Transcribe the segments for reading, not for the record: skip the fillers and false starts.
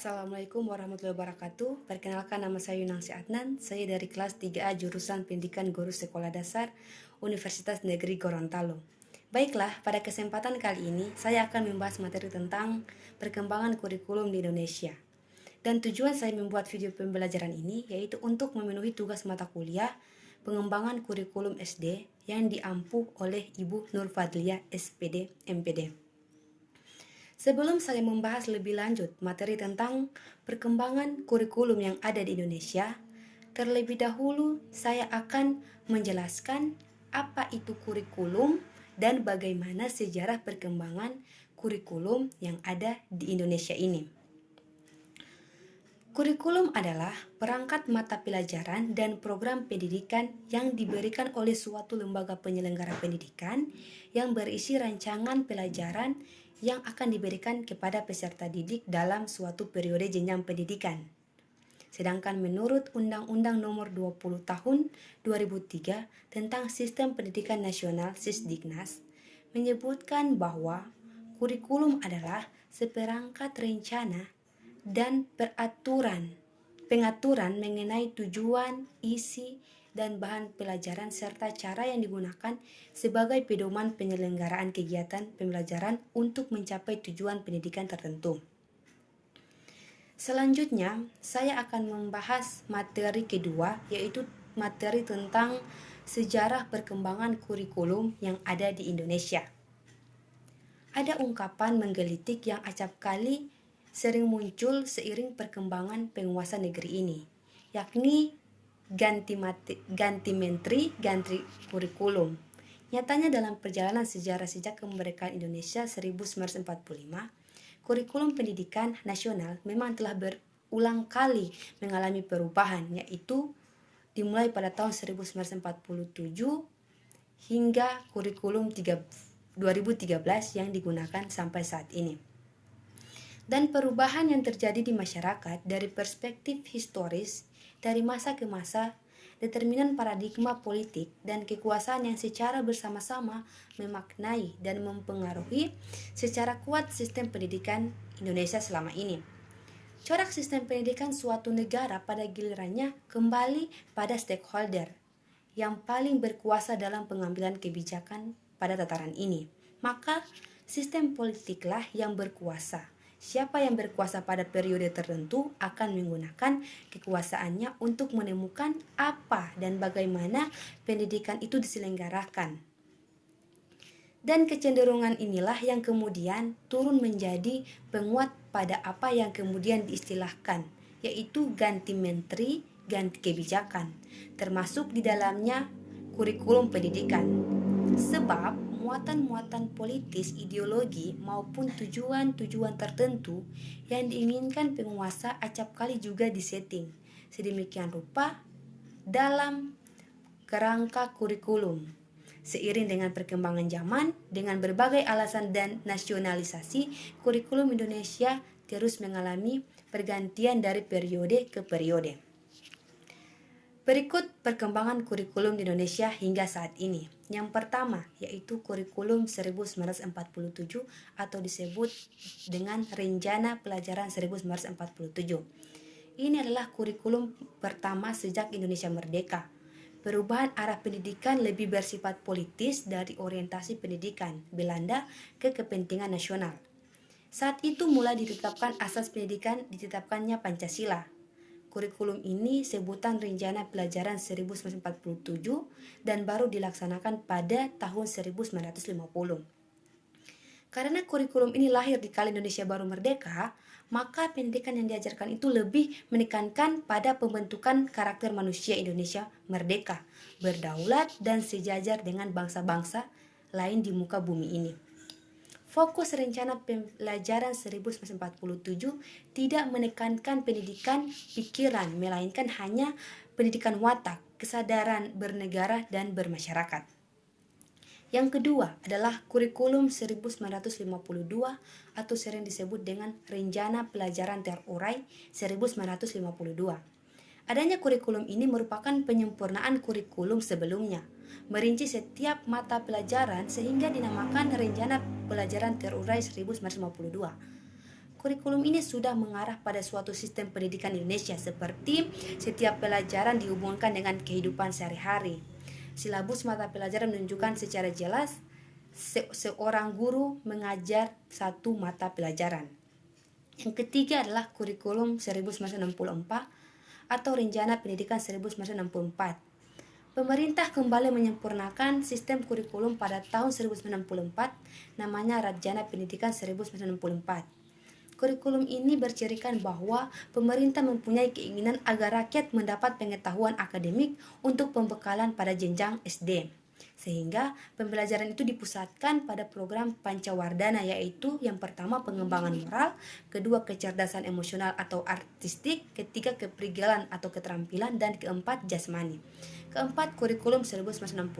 Assalamualaikum warahmatullahi wabarakatuh. Perkenalkan, nama saya Yunangsi Adnan. Saya dari kelas 3A jurusan Pendidikan Guru Sekolah Dasar Universitas Negeri Gorontalo. Baiklah, pada kesempatan kali ini saya akan membahas materi tentang perkembangan kurikulum di Indonesia. Dan tujuan saya membuat video pembelajaran ini yaitu untuk memenuhi tugas mata kuliah pengembangan kurikulum SD yang diampu oleh Ibu Nur Fadlia SPD MPD. Sebelum saya membahas lebih lanjut materi tentang perkembangan kurikulum yang ada di Indonesia, terlebih dahulu saya akan menjelaskan apa itu kurikulum dan bagaimana sejarah perkembangan kurikulum yang ada di Indonesia ini. Kurikulum adalah perangkat mata pelajaran dan program pendidikan yang diberikan oleh suatu lembaga penyelenggara pendidikan yang berisi rancangan pelajaran yang akan diberikan kepada peserta didik dalam suatu periode jenjang pendidikan. Sedangkan menurut Undang-Undang Nomor 20 Tahun 2003 tentang Sistem Pendidikan Nasional (Sisdiknas) menyebutkan bahwa kurikulum adalah seperangkat rencana dan pengaturan mengenai tujuan, isi, dan bahan pelajaran serta cara yang digunakan sebagai pedoman penyelenggaraan kegiatan pembelajaran untuk mencapai tujuan pendidikan tertentu. Selanjutnya, saya akan membahas materi kedua, yaitu materi tentang sejarah perkembangan kurikulum yang ada di Indonesia. Ada ungkapan menggelitik yang acap kali sering muncul seiring perkembangan penguasa negeri ini, yakni ganti menteri, ganti kurikulum. Nyatanya dalam perjalanan sejarah sejak kemerdekaan Indonesia 1945, kurikulum pendidikan nasional memang telah berulang kali mengalami perubahan, yaitu dimulai pada tahun 1947 hingga kurikulum 2013 yang digunakan sampai saat ini. Dan perubahan yang terjadi di masyarakat dari perspektif historis dari masa ke masa, determinan paradigma politik dan kekuasaan yang secara bersama-sama memaknai dan mempengaruhi secara kuat sistem pendidikan Indonesia selama ini. Corak sistem pendidikan suatu negara pada gilirannya kembali pada stakeholder yang paling berkuasa dalam pengambilan kebijakan pada tataran ini. Maka sistem politiklah yang berkuasa. Siapa yang berkuasa pada periode tertentu akan menggunakan kekuasaannya untuk menemukan apa dan bagaimana pendidikan itu diselenggarakan. Dan kecenderungan inilah yang kemudian turun menjadi penguat pada apa yang kemudian diistilahkan, yaitu ganti menteri, ganti kebijakan, termasuk di dalamnya kurikulum pendidikan. Sebab muatan-muatan politis, ideologi maupun tujuan-tujuan tertentu yang diinginkan penguasa acap kali juga disetting sedemikian rupa dalam kerangka kurikulum. Seiring dengan perkembangan zaman, dengan berbagai alasan dan nasionalisasi, kurikulum Indonesia terus mengalami pergantian dari periode ke periode. Berikut perkembangan kurikulum di Indonesia hingga saat ini. Yang pertama yaitu kurikulum 1947 atau disebut dengan Rencana Pelajaran 1947. Ini adalah kurikulum pertama sejak Indonesia merdeka. Perubahan arah pendidikan lebih bersifat politis dari orientasi pendidikan Belanda ke kepentingan nasional. Saat itu mulai ditetapkan asas pendidikan, ditetapkannya Pancasila. Kurikulum ini sebutan Rencana Pelajaran 1947 dan baru dilaksanakan pada tahun 1950. Karena kurikulum ini lahir di kala Indonesia baru merdeka, maka pendidikan yang diajarkan itu lebih menekankan pada pembentukan karakter manusia Indonesia merdeka, berdaulat dan sejajar dengan bangsa-bangsa lain di muka bumi ini. Fokus Rencana Pelajaran 1947 tidak menekankan pendidikan pikiran, melainkan hanya pendidikan watak, kesadaran bernegara dan bermasyarakat. Yang kedua adalah kurikulum 1952 atau sering disebut dengan Rencana Pelajaran Terurai 1952. Adanya kurikulum ini merupakan penyempurnaan kurikulum sebelumnya, merinci setiap mata pelajaran sehingga dinamakan Rencana Pelajaran Terurai 1952. Kurikulum ini sudah mengarah pada suatu sistem pendidikan Indonesia seperti setiap pelajaran dihubungkan dengan kehidupan sehari-hari. Silabus mata pelajaran menunjukkan secara jelas seorang guru mengajar satu mata pelajaran. Yang ketiga adalah kurikulum 1964 atau Rencana Pendidikan 1964. Pemerintah kembali menyempurnakan sistem kurikulum pada tahun 1964, namanya Rencana Pendidikan 1964. Kurikulum ini bercirikan bahwa pemerintah mempunyai keinginan agar rakyat mendapat pengetahuan akademik untuk pembekalan pada jenjang SD. Sehingga pembelajaran itu dipusatkan pada program Pancawardhana, yaitu yang pertama pengembangan moral, kedua kecerdasan emosional atau artistik, ketiga keprigelan atau keterampilan, dan keempat jasmani. Keempat, kurikulum 1968.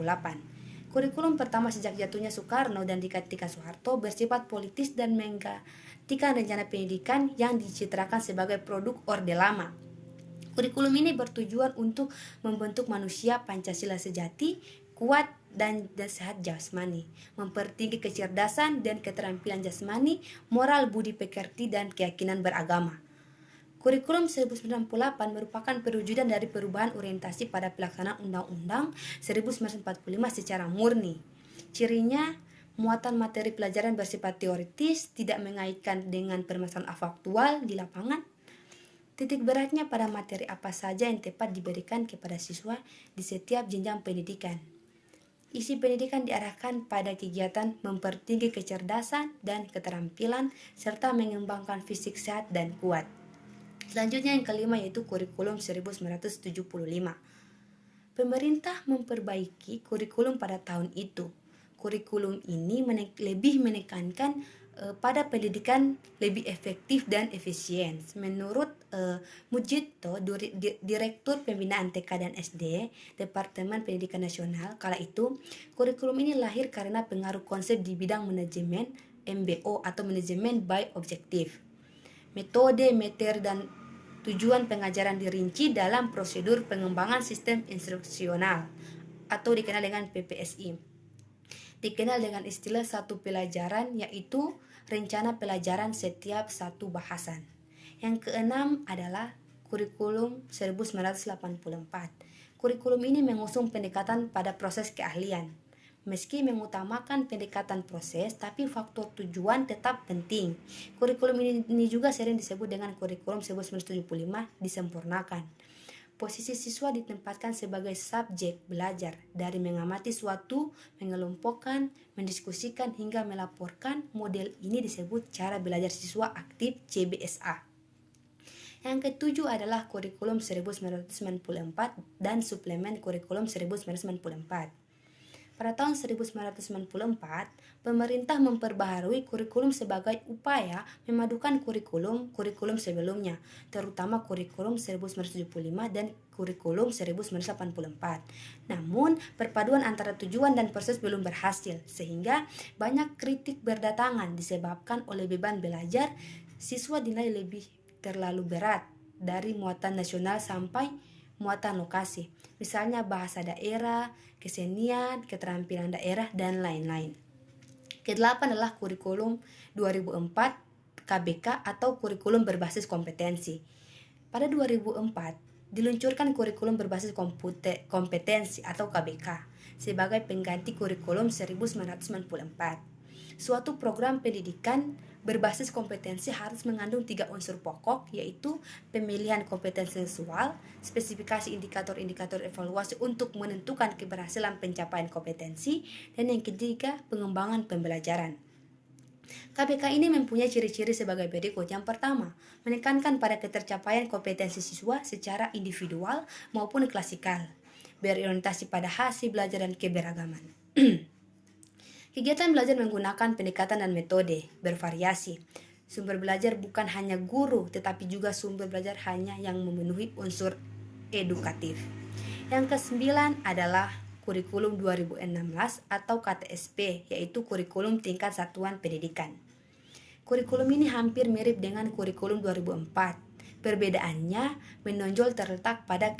Kurikulum pertama sejak jatuhnya Soekarno dan digantikan Soeharto bersifat politis dan menggantikan rencana pendidikan yang dicitrakan sebagai produk Orde Lama. Kurikulum ini bertujuan untuk membentuk manusia Pancasila sejati, kuat dan sehat jasmani, mempertinggi kecerdasan dan keterampilan jasmani, moral budi pekerti dan keyakinan beragama. Kurikulum 1998 merupakan perwujudan dari perubahan orientasi pada pelaksanaan Undang-Undang 1945 secara murni. Cirinya, muatan materi pelajaran bersifat teoritis, tidak mengaitkan dengan permasalahan faktual di lapangan. Titik beratnya pada materi apa saja yang tepat diberikan kepada siswa di setiap jenjang pendidikan. Isi pendidikan diarahkan pada kegiatan mempertinggi kecerdasan dan keterampilan serta mengembangkan fisik sehat dan kuat. Selanjutnya yang kelima yaitu kurikulum 1975. Pemerintah memperbaiki kurikulum pada tahun itu. Kurikulum ini lebih menekankan pada pendidikan lebih efektif dan efisien. Menurut Mujito, Direktur Pembinaan TK dan SD, Departemen Pendidikan Nasional, kala itu, kurikulum ini lahir karena pengaruh konsep di bidang manajemen MBO atau manajemen by objektif. Metode, materi, dan tujuan pengajaran dirinci dalam prosedur pengembangan sistem instruksional atau dikenal dengan PPSI. Dikenal dengan istilah satu pelajaran, yaitu rencana pelajaran setiap satu bahasan. Yang keenam adalah kurikulum 1984. Kurikulum ini mengusung pendekatan pada proses keahlian. Meski mengutamakan pendekatan proses, tapi faktor tujuan tetap penting. Kurikulum ini juga sering disebut dengan kurikulum 1975 disempurnakan. Posisi siswa ditempatkan sebagai subjek belajar, dari mengamati suatu, mengelompokkan, mendiskusikan hingga melaporkan. Model ini disebut cara belajar siswa aktif CBSA. Yang ketujuh adalah kurikulum 1994 dan suplemen kurikulum 1994. Pada tahun 1994, pemerintah memperbaharui kurikulum sebagai upaya memadukan kurikulum sebelumnya, terutama kurikulum 1975 dan kurikulum 1984. Namun, perpaduan antara tujuan dan proses belum berhasil, sehingga banyak kritik berdatangan disebabkan oleh beban belajar siswa dinilai lebih terlalu berat, dari muatan nasional sampai muatan lokasi, misalnya bahasa daerah, kesenian, keterampilan daerah, dan lain-lain. Kedelapan adalah kurikulum 2004 KBK atau kurikulum berbasis kompetensi. Pada 2004, diluncurkan kurikulum berbasis kompetensi atau KBK sebagai pengganti kurikulum 1994. Suatu program pendidikan berbasis kompetensi harus mengandung 3 unsur pokok, yaitu pemilihan kompetensi seksual, spesifikasi indikator-indikator evaluasi untuk menentukan keberhasilan pencapaian kompetensi, dan yang ketiga, pengembangan pembelajaran. KBK ini mempunyai ciri-ciri sebagai berikut. Yang pertama, menekankan pada ketercapaian kompetensi siswa secara individual maupun klasikal, berorientasi pada hasil belajar dan keberagaman. Kegiatan belajar menggunakan pendekatan dan metode bervariasi. Sumber belajar bukan hanya guru, tetapi juga sumber belajar hanya yang memenuhi unsur edukatif. Yang kesembilan adalah kurikulum 2016 atau KTSP, yaitu kurikulum tingkat satuan pendidikan. Kurikulum ini hampir mirip dengan kurikulum 2004. Perbedaannya menonjol terletak pada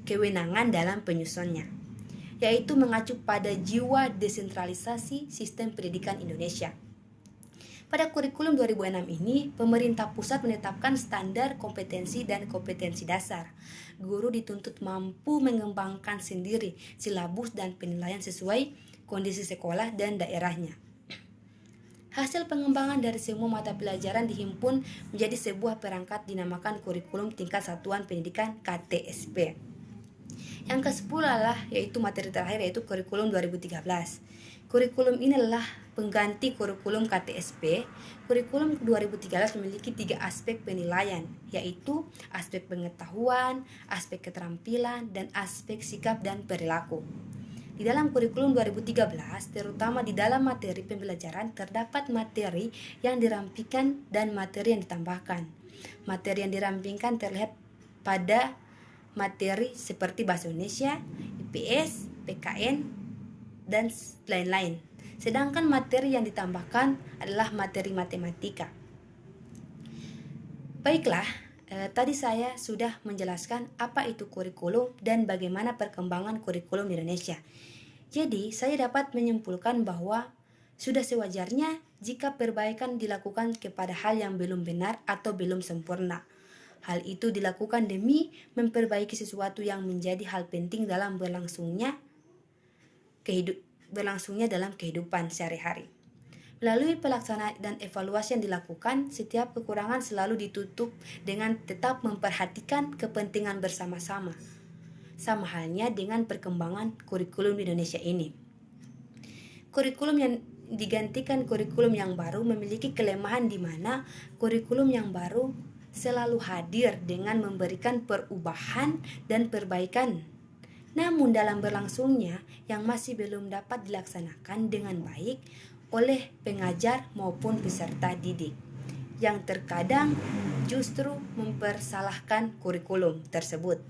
kewenangan dalam penyusunnya, yaitu mengacu pada jiwa desentralisasi sistem pendidikan Indonesia. Pada kurikulum 2006 ini, pemerintah pusat menetapkan standar kompetensi dan kompetensi dasar. Guru dituntut mampu mengembangkan sendiri silabus dan penilaian sesuai kondisi sekolah dan daerahnya. Hasil pengembangan dari semua mata pelajaran dihimpun menjadi sebuah perangkat dinamakan kurikulum tingkat satuan pendidikan KTSP. Yang ke-10 adalah yaitu materi terakhir yaitu kurikulum 2013. Kurikulum ini adalah pengganti kurikulum KTSP. Kurikulum 2013 memiliki 3 aspek penilaian, yaitu aspek pengetahuan, aspek keterampilan, dan aspek sikap dan perilaku. Di dalam kurikulum 2013, terutama di dalam materi pembelajaran, terdapat materi yang dirampingkan dan materi yang ditambahkan. Materi yang dirampingkan terlihat pada materi seperti bahasa Indonesia, IPS, PKN, dan lain-lain. Sedangkan materi yang ditambahkan adalah materi matematika. Baiklah, tadi saya sudah menjelaskan apa itu kurikulum dan bagaimana perkembangan kurikulum di Indonesia. Jadi, saya dapat menyimpulkan bahwa sudah sewajarnya jika perbaikan dilakukan kepada hal yang belum benar atau belum sempurna. Hal itu dilakukan demi memperbaiki sesuatu yang menjadi hal penting dalam berlangsungnya dalam kehidupan sehari-hari. Melalui pelaksanaan dan evaluasi yang dilakukan, setiap kekurangan selalu ditutup dengan tetap memperhatikan kepentingan bersama-sama. Sama halnya dengan perkembangan kurikulum di Indonesia ini. Kurikulum yang digantikan kurikulum yang baru memiliki kelemahan di mana kurikulum yang baru selalu hadir dengan memberikan perubahan dan perbaikan. Namun dalam berlangsungnya yang masih belum dapat dilaksanakan dengan baik oleh pengajar maupun peserta didik, yang terkadang justru mempersalahkan kurikulum tersebut.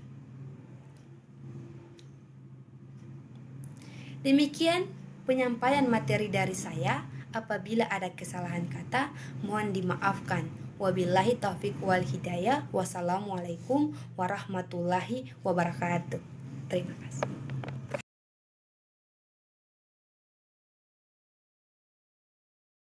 Demikian penyampaian materi dari saya. Apabila ada kesalahan kata, mohon dimaafkan. Wabillahi taufiq wal hidayah. Wassalamualaikum warahmatullahi wabarakatuh. Terima kasih.